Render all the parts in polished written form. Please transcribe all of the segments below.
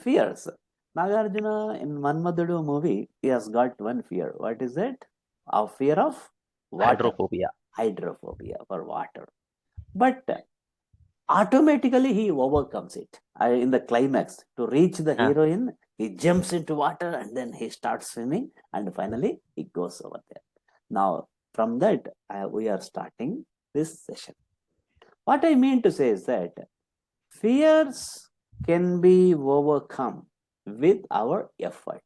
Fears. Nagarjuna in Manmadudu movie, he has got one fear. What is it? A fear of water. Hydrophobia. Hydrophobia for water. But automatically he overcomes it. In the climax, to reach the Uh, heroine, he jumps into water and then he starts swimming and finally he goes over there. Now, from that, we are starting this session. What I mean to say is that fears can be overcome with our effort.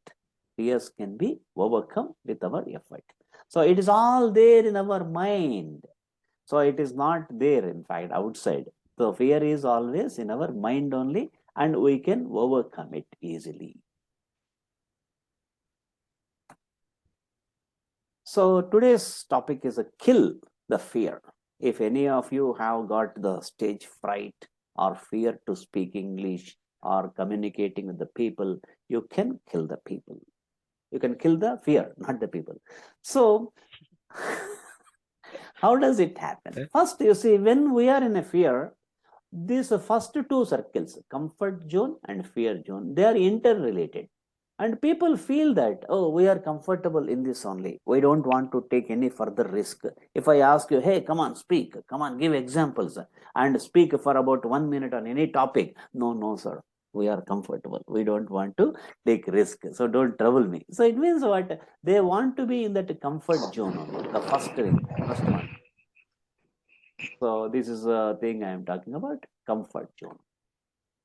Fears can be overcome with our effort. So it is all there in our mind. So it is not there, in fact, outside. So fear is always in our mind only, and we can overcome it easily. So today's topic is a kill the fear. If any of you have got the stage fright or fear to speak English or communicating with the people, you can kill the people. You can kill the fear, not the people. So how does it happen? First, you see, when we are in a fear, these first two circles, comfort zone and fear zone, they are interrelated. And people feel that, oh, we are comfortable in this only. We don't want to take any further risk. If I ask you, hey, come on, speak, come on, give examples, and speak for about 1 minute on any topic. No, no, sir. We are comfortable. We don't want to take risk. So don't trouble me. So it means what? They want to be in that comfort zone only. The first one. So this is a thing I am talking about, comfort zone.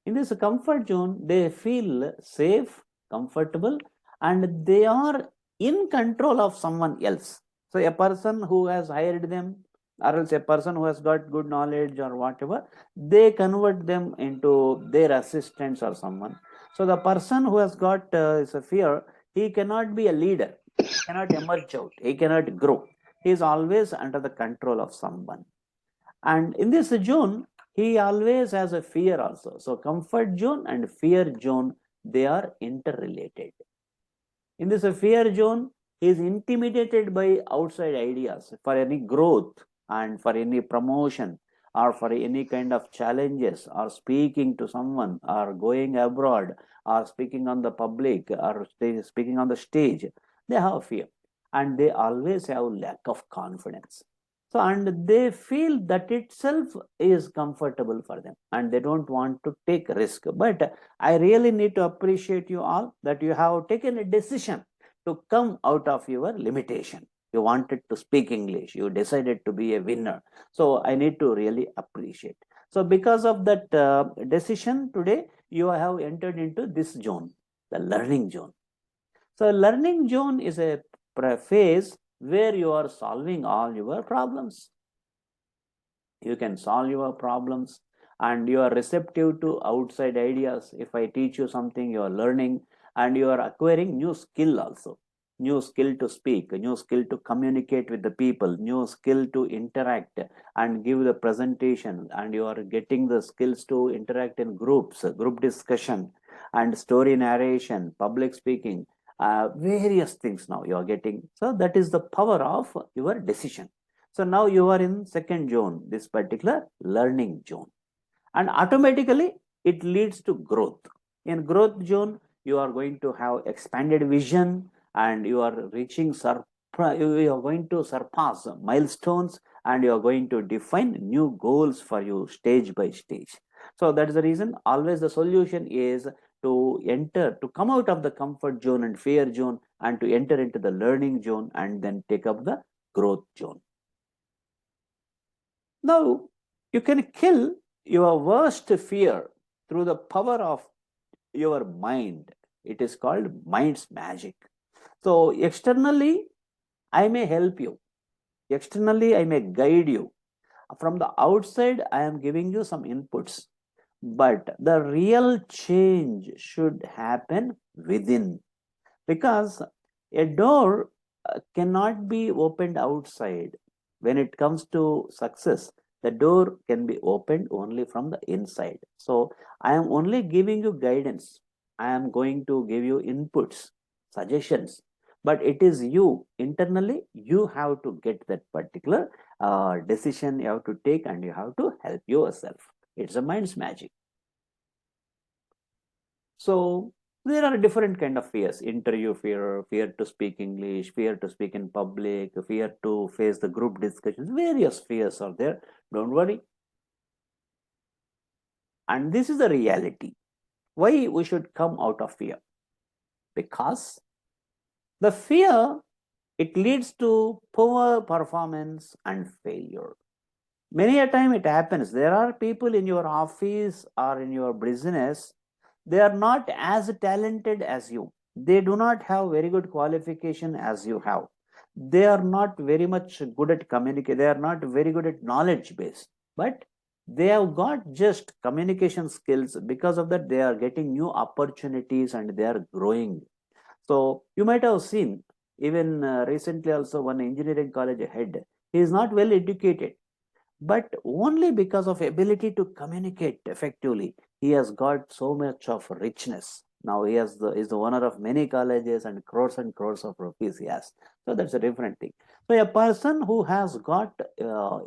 In this comfort zone, they feel safe, comfortable, and they are in control of someone else. So a person who has hired them, or else a person who has got good knowledge or whatever, they convert them into their assistants or someone. So the person who has got is a fear, he cannot be a leader, cannot emerge out, he cannot grow. He is always under the control of someone. And in this zone, he always has a fear also. So comfort zone and fear zone, they are interrelated. In this fear zone, he is intimidated by outside ideas for any growth and for any promotion or for any kind of challenges or speaking to someone or going abroad or speaking on the public or speaking on the stage. They have fear and they always have lack of confidence. So, and they feel that itself is comfortable for them and they don't want to take risk. But I really need to appreciate you all that you have taken a decision to come out of your limitation. You wanted to speak English, you decided to be a winner. So, I need to really appreciate. So, because of that decision today, you have entered into this zone, the learning zone. So, learning zone is a phase where you are solving all your problems. You can solve your problems and you are receptive to outside ideas. If I teach you something, you are learning and you are acquiring new skill also. New skill to speak, new skill to communicate with the people, new skill to interact and give the presentation, and you are getting the skills to interact in groups, group discussion and story narration, public speaking, various things now you are getting. So that is the power of your decision. So now you are in second zone, this particular learning zone, and automatically it leads to growth. In growth zone, you are going to have expanded vision and you are reaching you are going to surpass milestones and you are going to define new goals for you stage by stage. So that is the reason always the solution is to come out of the comfort zone and fear zone and to enter into the learning zone and then take up the growth zone. Now, you can kill your worst fear through the power of your mind. It is called mind's magic. So, externally, I may help you. Externally, I may guide you. From the outside, I am giving you some inputs. But the real change should happen within. Because a door cannot be opened outside. When it comes to success, the door can be opened only from the inside. So I am only giving you guidance. I am going to give you inputs, suggestions, but it is you internally, you have to get that particular decision you have to take and you have to help yourself. It's a mind's magic. So there are different kind of fears: interview fear, fear to speak English, fear to speak in public, fear to face the group discussions. Various fears are there. Don't worry. And this is the reality. Why we should come out of fear? Because the fear, it leads to poor performance and failure. Many a time it happens. There are people in your office or in your business, they are not as talented as you. They do not have very good qualification as you have. They are not very much good at communicate. They are not very good at knowledge base. But they have got just communication skills. Because of that, they are getting new opportunities and they are growing. So you might have seen even recently also one engineering college head. He is not well educated, but only because of ability to communicate effectively, he has got so much of richness. Now he is the owner of many colleges and crores of rupees he has. So that's a different thing. So a person who has got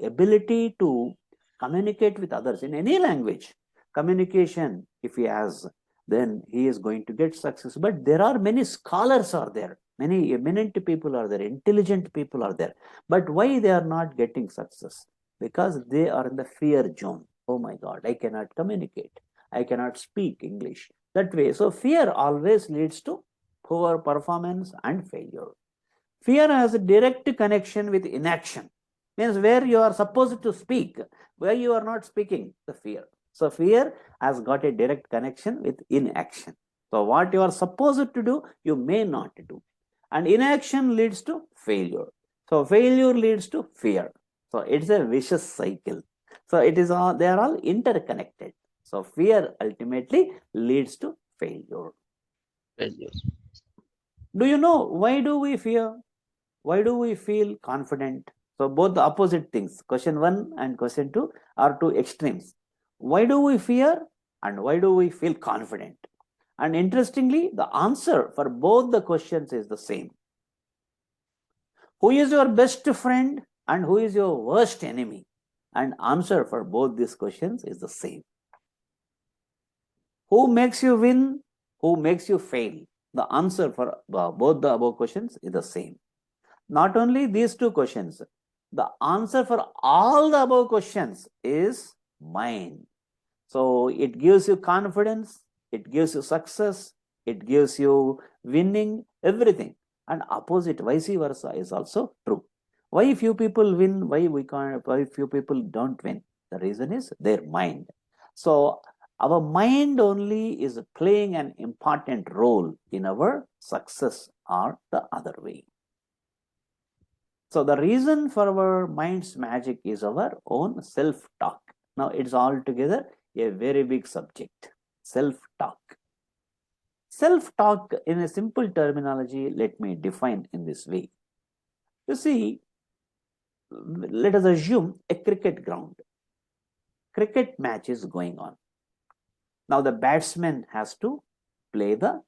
ability to communicate with others in any language, communication, if he has, then he is going to get success. But there are many scholars are there, many eminent people are there, intelligent people are there. But why they are not getting success? Because they are in the fear zone. Oh my God, I cannot communicate. I cannot speak English. That way. So fear always leads to poor performance and failure. Fear has a direct connection with inaction. Means where you are supposed to speak, where you are not speaking, the fear. So fear has got a direct connection with inaction. So what you are supposed to do, you may not do. And inaction leads to failure. So failure leads to fear. So it's a vicious cycle. So it is all, they are all interconnected. So fear ultimately leads to failure. Failures. Do you know why do we fear? Why do we feel confident? So both the opposite things, question 1 and question 2 are two extremes. Why do we fear and why do we feel confident? And interestingly, the answer for both the questions is the same. Who is your best friend and who is your worst enemy? And answer for both these questions is the same. Who makes you win? Who makes you fail? The answer for both the above questions is the same. Not only these two questions, the answer for all the above questions is mind. So it gives you confidence, it gives you success, it gives you winning, everything. And opposite, vice versa, is also true. Why few people win? Why few people don't win? The reason is their mind. So our mind only is playing an important role in our success or the other way. So the reason for our mind's magic is our own self-talk. Now it's altogether a very big subject. Self-talk. Self-talk in a simple terminology, let me define in this way. You see, let us assume a cricket ground. Cricket match is going on. Now the batsman has to play the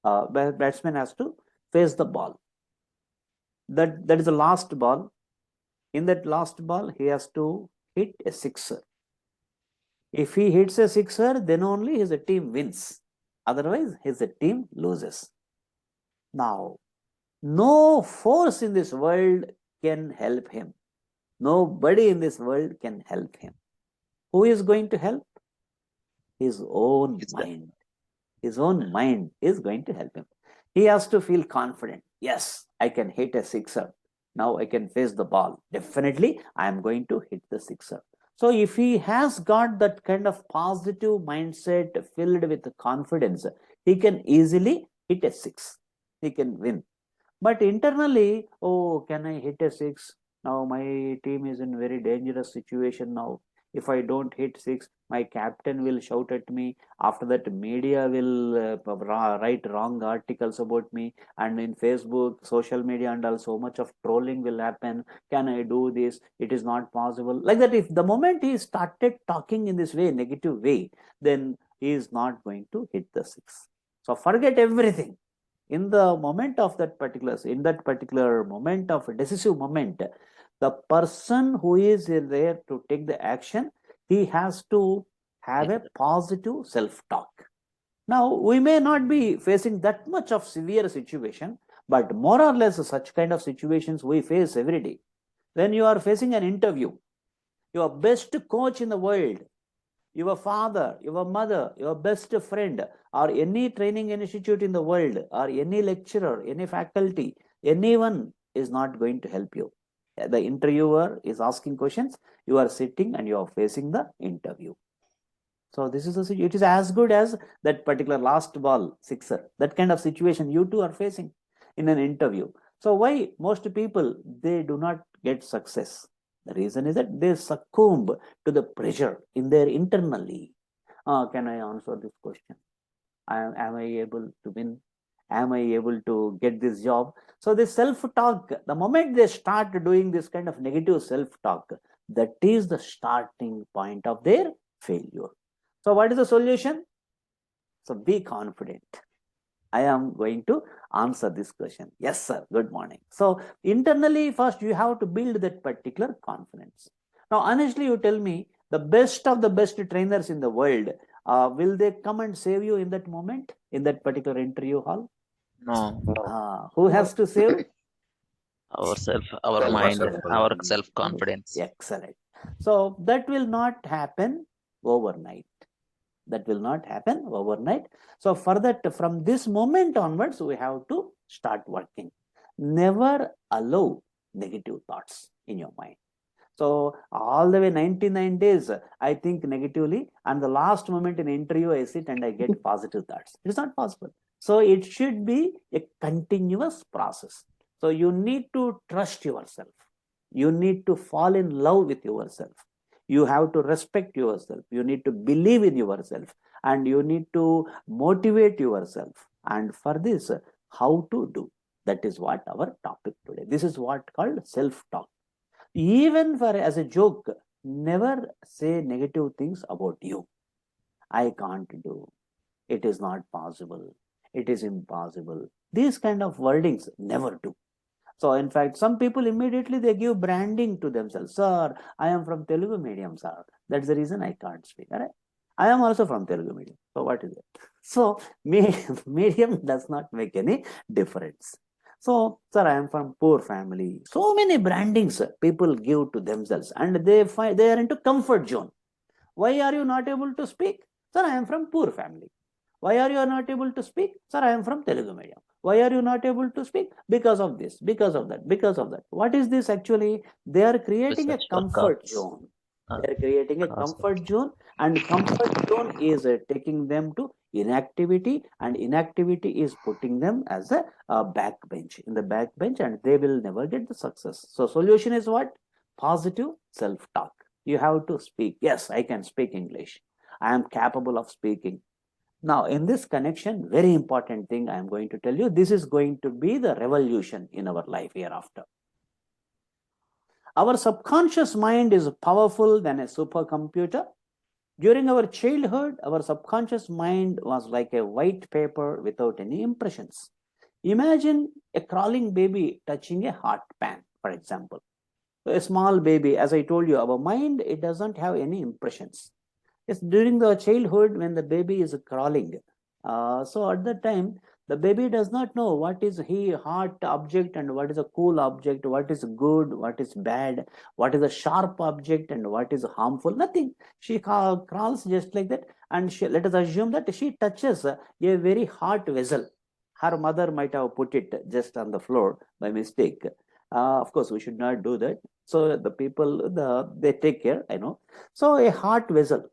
batsman has to face the ball. That is the last ball. In that last ball, he has to hit a sixer. If he hits a sixer, then only his team wins. Otherwise, his team loses. Now, no force in this world can help him. Nobody in this world can help him. Who is going to help? His own mind. His own mind is going to help him. He has to feel confident. Yes, I can hit a sixer. Now I can face the ball. Definitely, I am going to hit the sixer. So if he has got that kind of positive mindset filled with confidence, he can easily hit a six. He can win. But internally, oh, can I hit a six? Now my team is in very dangerous situation now. If I don't hit six, my captain will shout at me. After that, media will write wrong articles about me. And in Facebook, social media, and all, so much of trolling will happen. Can I do this? It is not possible. Like that, if the moment he started talking in this way, negative way, then he is not going to hit the six. So forget everything. In the moment of that particular moment of a decisive moment, the person who is there to take the action, he has to have a positive self-talk. Now, we may not be facing that much of severe situation, but more or less such kind of situations we face every day. When you are facing an interview, your best coach in the world, your father, your mother, your best friend, or any training institute in the world, or any lecturer, any faculty, anyone is not going to help you. The interviewer is asking questions, you are sitting and you are facing the interview. So this is it is as good as that particular last ball sixer. That kind of situation you two are facing in an interview. So why most people they do not get success? The reason is that they succumb to the pressure in their internally. Can I answer this question? Am I able to win? Am I able to get this job? So this self-talk, the moment they start doing this kind of negative self-talk, that is the starting point of their failure. So what is the solution? So be confident. I am going to answer this question. Yes, sir. Good morning. So internally, first you have to build that particular confidence. Now, honestly, you tell me the best of the best trainers in the world, will they come and save you in that moment, in that particular interview hall? No. Who has to save? Ourself, our mind, our self-confidence. Excellent. So that will not happen overnight. That will not happen overnight. So for that, from this moment onwards, we have to start working. Never allow negative thoughts in your mind. So all the way 99 days, I think negatively, and the last moment in the interview, I sit and I get positive thoughts. It's not possible. So it should be a continuous process. So you need to trust yourself. You need to fall in love with yourself. You have to respect yourself. You need to believe in yourself, and you need to motivate yourself. And for this, how to do? That is what our topic today. This is what called self-talk. Even for as a joke, never say negative things about you. I can't do. It is not possible. It is impossible. These kind of wordings never do. So in fact, some people immediately they give branding to themselves. Sir, I am from Telugu medium, sir. That's the reason I can't speak. All right? I am also from Telugu medium. So what is it? So medium does not make any difference. So, sir, I am from poor family. So many brandings people give to themselves, and they find they are into comfort zone. Why are you not able to speak? Sir, I am from poor family. Why are you not able to speak? Sir, I am from Telugu medium. Why are you not able to speak? Because of this, because of that, because of that. What is this actually? They are creating a Research for comfort cards. zone. They are creating a comfort zone, and comfort zone is taking them to inactivity, and inactivity is putting them as a backbench in the backbench, and they will never get the success. So solution is what? Positive self-talk. You have to speak. Yes, I can speak English. I am capable of speaking. Now, in this connection, very important thing I am going to tell you, this is going to be the revolution in our life hereafter. Our subconscious mind is powerful than a supercomputer. During our childhood, our subconscious mind was like a white paper without any impressions. Imagine a crawling baby touching a hot pan, for example. A small baby, as I told you, our mind, it doesn't have any impressions. It's during the childhood when the baby is crawling. So at that time, the baby does not know what is he hot object and what is a cool object, what is good, what is bad, what is a sharp object and what is harmful. Nothing. She crawls just like that, and let us assume that she touches a very hot vessel. Her mother might have put it just on the floor by mistake. Of course, we should not do that. So the people, they take care. I know. So a hot vessel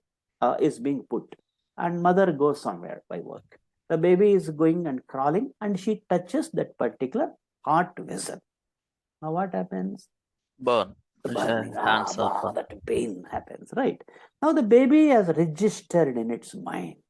is being put, and mother goes somewhere by work. The baby is going and crawling, and she touches that particular hot vessel. Now what happens? Burn. The burning, Hands open. that pain happens, right? Now the baby has registered in its mind,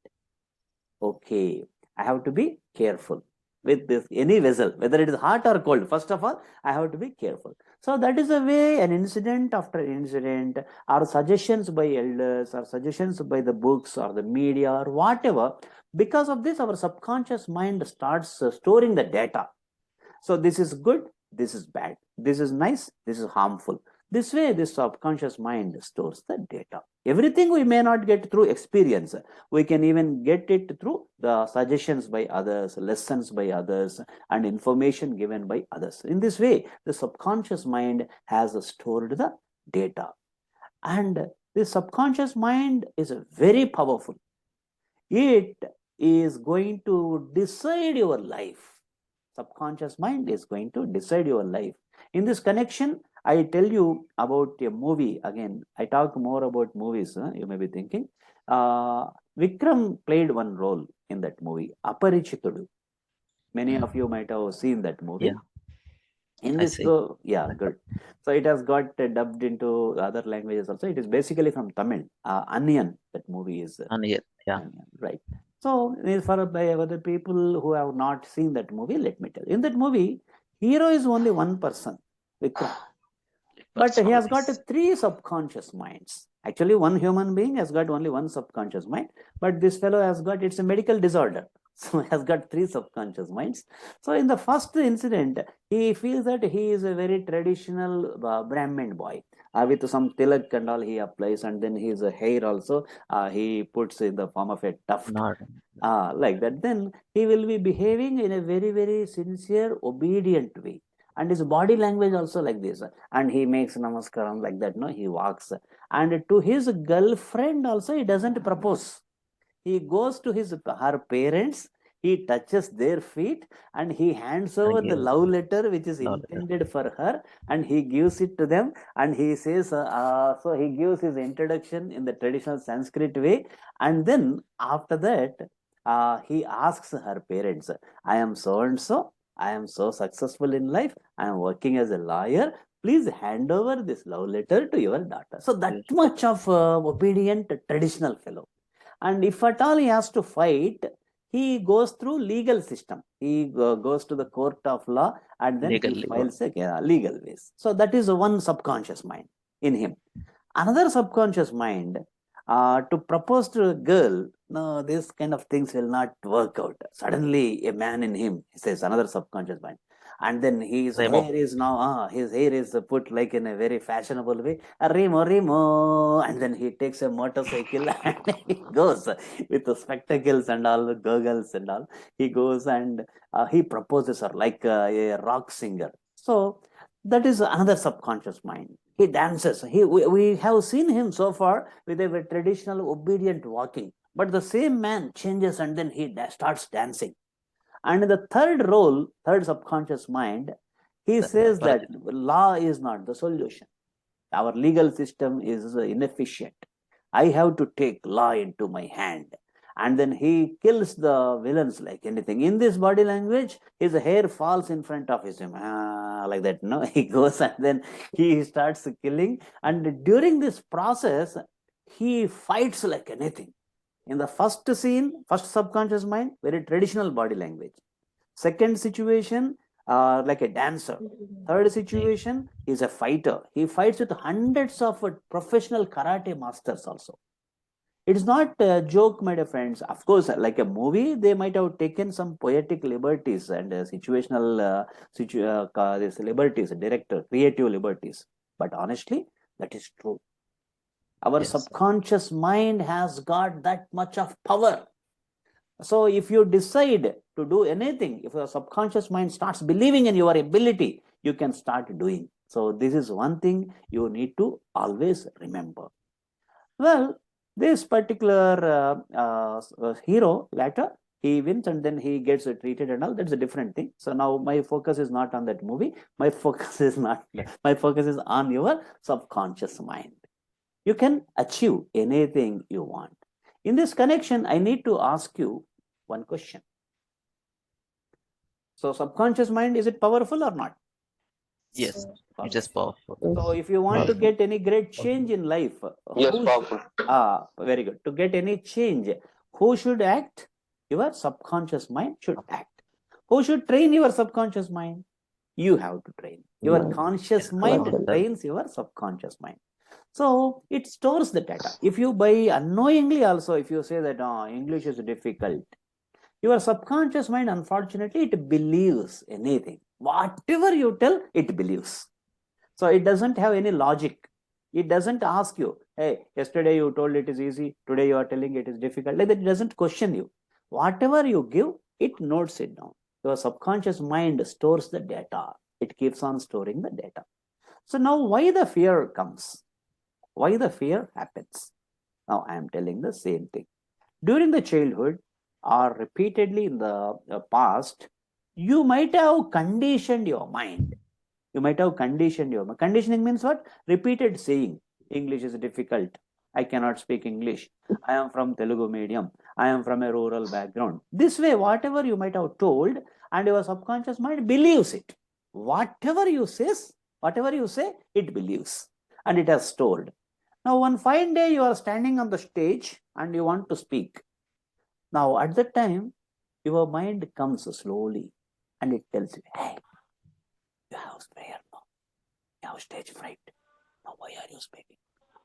okay, I have to be careful with this any vessel, whether it is hot or cold. First of all, I have to be careful. So that is a way, an incident after incident, or suggestions by elders, or suggestions by the books or the media or whatever. Because of this, our subconscious mind starts storing the data. So this is good, this is bad, this is nice, this is harmful. This way, this subconscious mind stores the data. Everything we may not get through experience. We can even get it through the suggestions by others, lessons by others, and information given by others. In this way, the subconscious mind has stored the data. And the subconscious mind is very powerful. It is going to decide your life. Subconscious mind is going to decide your life. In this connection, I tell you about a movie. Again, I talk more about movies. You may be thinking. Vikram played one role in that movie, Aparichitudu. Many of you might have seen that movie. Yeah. In this, yeah, good. So it has got dubbed into other languages also. It is basically from Tamil. Onion, that movie is. Onion, yeah. Onion, right. So for other people who have not seen that movie, let me tell you. In that movie, hero is only one person, Vikram. But he has got 3 subconscious minds. Actually, one human being has got only one subconscious mind, but this fellow has got, it's a medical disorder. So he has got 3 subconscious minds. So in the first incident, he feels that he is a very traditional Brahmin boy. With some tilak and all he applies, and then his hair also he puts in the form of a tuft. Like that. Then he will be behaving in a very, very sincere, obedient way. And his body language also like this. And he makes namaskaram like that. No, he walks. And to his girlfriend also, he doesn't propose. He goes to her parents, he touches their feet, and he hands over the love letter which is intended for her, and he gives it to them, and he says, so he gives his introduction in the traditional Sanskrit way, and then after that, he asks her parents, I am so and so, I am so successful in life, I am working as a lawyer, please hand over this love letter to your daughter. So that much of obedient traditional fellow. And if at all he has to fight, he goes through legal system. He goes to the court of law, and then he files legal ways. So that is one subconscious mind in him. Another subconscious mind, to propose to a girl, no, this kind of things will not work out. Suddenly a man in him, he says, another subconscious mind. And then his hair is now, his hair is put like in a very fashionable way. Remo, and then he takes a motorcycle and he goes with the spectacles and all, the goggles and all. He goes and he proposes her like a rock singer. So that is another subconscious mind. He dances. We have seen him so far with a traditional obedient walking. But the same man changes and then he starts dancing. And in the third subconscious mind, he says that law is not the solution. Our legal system is inefficient. I have to take law into my hand. And then he kills the villains like anything. In this body language, his hair falls in front of him. Like that, no? He goes and then he starts killing. And during this process, he fights like anything. In the first scene, first subconscious mind, very traditional body language. Second situation, like a dancer. Third situation, he's a fighter. He fights with hundreds of professional karate masters also. It's not a joke, my dear friends. Of course, like a movie, they might have taken some poetic liberties and situational these liberties, director, creative liberties. But honestly, that is true. Our subconscious mind has got that much of power. So if you decide to do anything, if your subconscious mind starts believing in your ability, you can start doing. So this is one thing you need to always remember. Well, this particular hero later, he wins and then he gets treated and all. That's a different thing. So now my focus is not on that movie. My focus is on your subconscious mind. You can achieve anything you want. In this connection, I need to ask you one question. So subconscious mind, is it powerful or not? Yes, it is powerful. So if you want to get any great change in life, powerful. Very good. To get any change, who should act? Your subconscious mind should act. Who should train your subconscious mind? You have to train. Your conscious mind trains your subconscious mind. So it stores the data. If you by unknowingly also, if you say that English is difficult, your subconscious mind, unfortunately, it believes anything. Whatever you tell, it believes. So it doesn't have any logic. It doesn't ask you, hey, yesterday you told it is easy, today you are telling it is difficult. Like that, it doesn't question you. Whatever you give, it notes it down. Your subconscious mind stores the data. It keeps on storing the data. So now why the fear comes? Why the fear happens? Now I am telling the same thing. During the childhood or repeatedly in the past, you might have conditioned your mind. You might have conditioned your mind. Conditioning means what? Repeated saying. English is difficult. I cannot speak English. I am from Telugu medium. I am from a rural background. This way, whatever you might have told, and your subconscious mind believes it. Whatever you say, it believes, and it has stored. Now, one fine day you are standing on the stage and you want to speak. Now, at that time, your mind comes slowly and it tells you, hey, you have fear now. You have stage fright. Now, why are you speaking?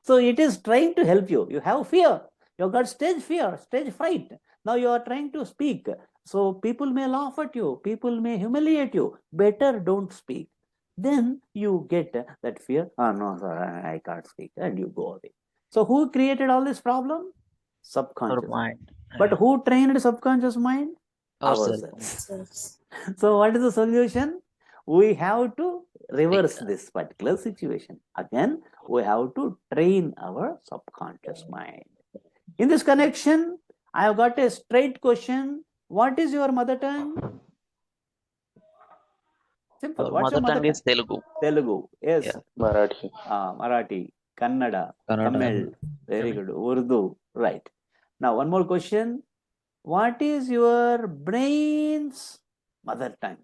So it is trying to help you. You have fear. You got stage fear, stage fright. Now you are trying to speak. So people may laugh at you. People may humiliate you. Better don't speak. Then you get that fear. Oh, no, sir, I can't speak. And you go away. So who created all this problem? Our Subconscious. mind. But who trained subconscious mind? Ourselves. Ourselves. So what is the solution? We have to reverse this particular situation. Again, we have to train our subconscious mind. In this connection, I have got a straight question. What is your mother tongue? Simple. Our What's your mother mother tongue tongue? is Telugu. Telugu. Yes. Yeah. Marathi. Marathi, Kannada, Kannada. Tamil. Very Tamil. good. Urdu. Right. Now, one more question. What is your brain's mother tongue?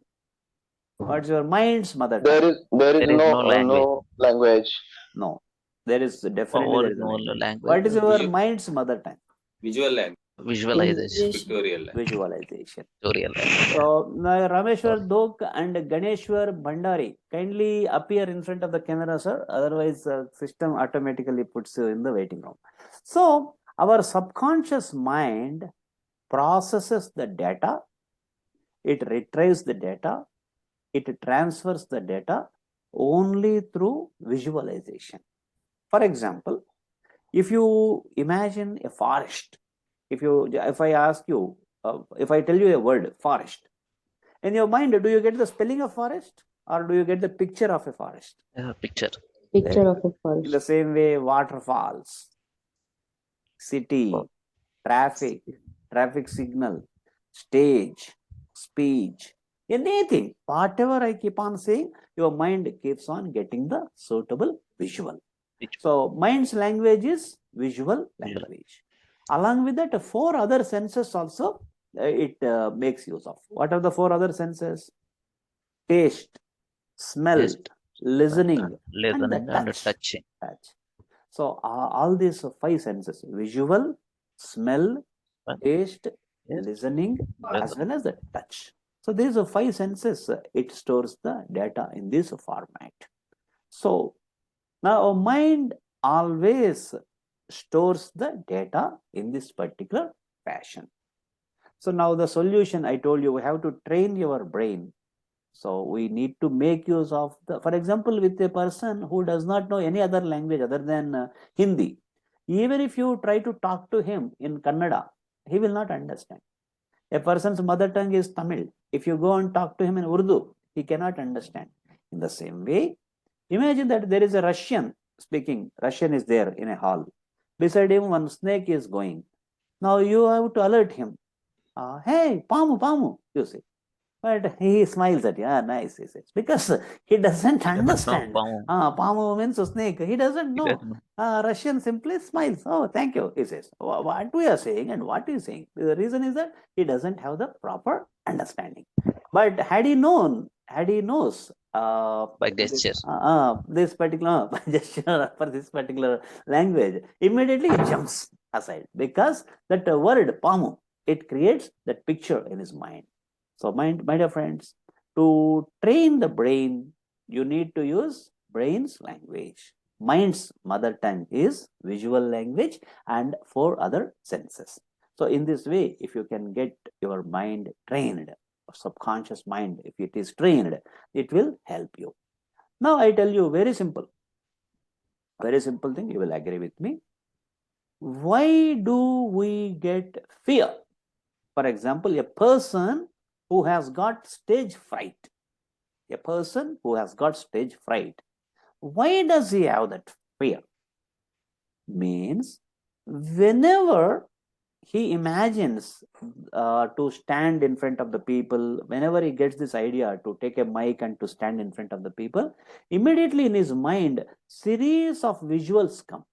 What's your mind's mother tongue? There is There is no language. no language. No. There is definitely Or there is a no language. language. What is your Visual- mind's mother tongue? Visual language, Visualization. pictorial language. Visualization. Pictorial language. So now Rameshwar Dok and Ganeshwar Bhandari, kindly appear in front of the camera, sir. Otherwise, system automatically puts you in the waiting room. So our subconscious mind processes the data, it retrieves the data, it transfers the data only through visualization. For example, if you imagine a forest, if I ask you, if I tell you a word, forest, in your mind, do you get the spelling of forest or do you get the picture of a forest? Picture. Picture of a In forest. the same way, waterfalls, city, traffic signal, stage, speech, anything, whatever I keep on saying, your mind keeps on getting the suitable visual. So mind's language is visual language. Along with that, 4 other senses also it makes use of. What are the 4 other senses? Taste, smell, Taste, listening, listening and touch. touching. So all these 5 senses: visual, smell, taste, Yes. listening, as well as the touch. So these are 5 senses. It stores the data in this format. So now our mind always stores the data in this particular fashion. So now the solution, I told you, we have to train your brain. So we need to make use of the, for example, with a person who does not know any other language other than Hindi, even if you try to talk to him in Kannada, he will not understand. A person's mother tongue is Tamil. If you go and talk to him in Urdu, he cannot understand. In the same way, imagine that there is a Russian speaking. Russian is there in a hall. Beside him, one snake is going. Now you have to alert him. Hey, Pamu, Pamu, you say. But he smiles at you. Nice, he says. Because he doesn't understand. Pamu means a snake. He doesn't know. Russian simply smiles. Oh, thank you, he says. What we are saying and what he is saying. The reason is that he doesn't have the proper understanding. But had he knows By gesture. this particular gesture for this particular language, immediately he jumps aside because that word Pamu, it creates that picture in his mind. So my dear friends, to train the brain, you need to use brain's language. Mind's mother tongue is visual language and 4 other senses. So in this way, if you can get your mind trained, subconscious mind, if it is trained, it will help you. Now I tell you very simple thing, you will agree with me. Why do we get fear? For example, a person who has got stage fright, why does he have that fear? Means whenever he imagines to stand in front of the people, whenever he gets this idea to take a mic and to stand in front of the people, immediately in his mind series of visuals come.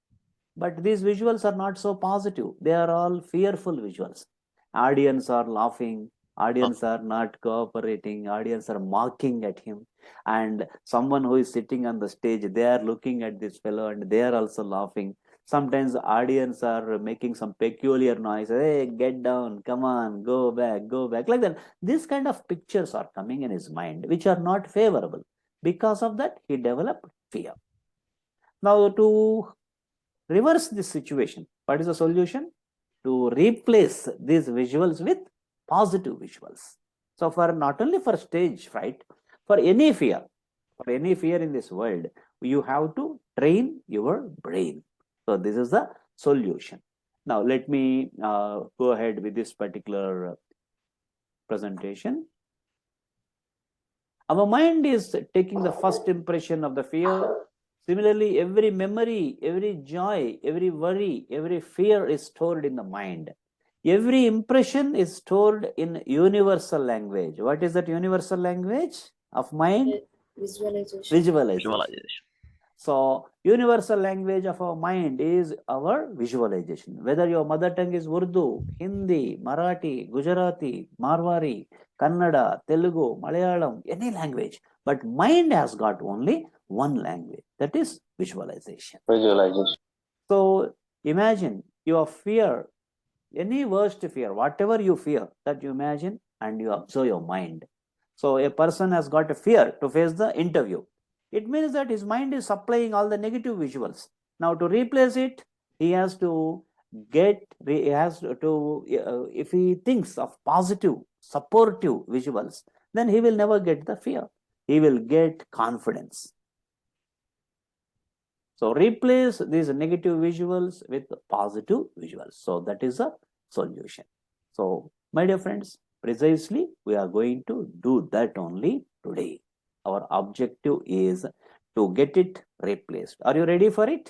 But these visuals are not so positive. They are all fearful visuals. Audience are laughing. Audience are not cooperating. Audience are mocking at him. And someone who is sitting on the stage, they are looking at this fellow and they are also laughing. Sometimes the audience are making some peculiar noise. Hey, get down, come on, go back, like that. This kind of pictures are coming in his mind, which are not favorable. Because of that, he developed fear. Now, to reverse this situation, what is the solution? To replace these visuals with positive visuals. So for not only for stage fright, for any fear in this world, you have to train your brain. So this is the solution. Now let me go ahead with this particular presentation. Our mind is taking the first impression of the fear. Similarly, every memory, every joy, every worry, every fear is stored in the mind. Every impression is stored in universal language. What is that universal language of mind? Visualization. So, universal language of our mind is our visualization. Whether your mother tongue is Urdu, Hindi, Marathi, Gujarati, Marwari, Kannada, Telugu, Malayalam, any language. But mind has got only one language, that is visualization. So, imagine your fear, any worst fear, whatever you fear, that you imagine and you observe your mind. So, a person has got a fear to face the interview. It means that his mind is supplying all the negative visuals. Now, to replace it, he has to if he thinks of positive, supportive visuals, then he will never get the fear. He will get confidence. So, replace these negative visuals with positive visuals. So, that is a solution. So, my dear friends, precisely we are going to do that only today. Our objective is to get it replaced. Are you ready for it?